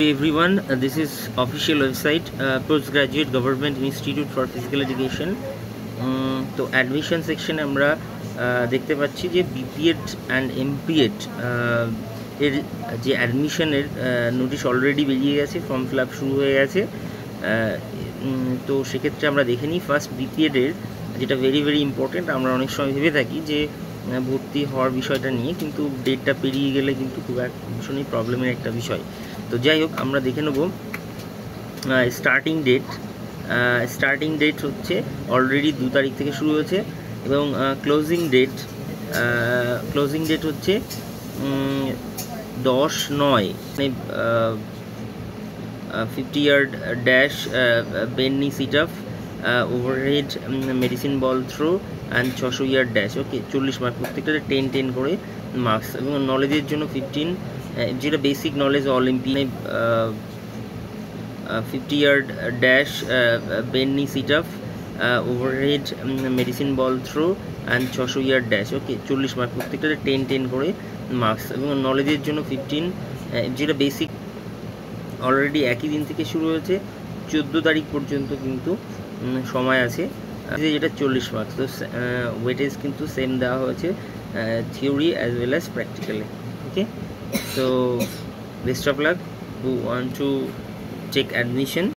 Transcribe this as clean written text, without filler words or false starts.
everyone, this is official website Postgraduate Government Institute for Physical Education. তো admission সেকশনে আমরা দেখতে পাচ্ছি যে বিপিএড অ্যান্ড এমপিএড এর যে অ্যাডমিশনের নোটিশ অলরেডি বেরিয়ে গেছে, ফর্ম ফিল আপ শুরু হয়ে গেছে। তো সেক্ষেত্রে আমরা দেখে নিই ফার্স্ট বিপিএডের, যেটা ভেরি ভেরি ইম্পর্টেন্ট। আমরা অনেক সময় ভেবে থাকি যে ভর্তি হওয়ার বিষয়টা নিয়ে, কিন্তু ডেটটা পেরিয়ে গেলে কিন্তু খুব ভীষণই প্রবলেমের একটা বিষয়। তো যাই হোক, আমরা দেখে নেব স্টার্টিং ডেট হচ্ছে অলরেডি 2 তারিখ থেকে শুরু হয়েছে, এবং ক্লোজিং ডেট হচ্ছে 10/9, মানে 50 yard dash bent knee sit up, overhead medicine ball throw and 600 yard dash. Okay, 40 mark, প্রত্যেকটাতে 10 করে মার্কস। এবং নলেজের জন্য 15, যেটা basic knowledge Olympic, 50 yard dash bent knee sit up, overhead medicine ball throw and 600 yard dash. Okay, 40 mark, প্রত্যেকটাতে 10 করে marks. এবং নলেজের জন্য 15, যেটা বেসিক অলরেডি একই দিন থেকে শুরু হয়েছে, 14 তারিখ পর্যন্ত কিন্তু সময় আছে, যেটা 40 মার্কস। তো ওয়েটেজ কিন্তু সেম দেওয়া হয়েছে, theory as well as practically. Okay, so best of luck who want to check admission.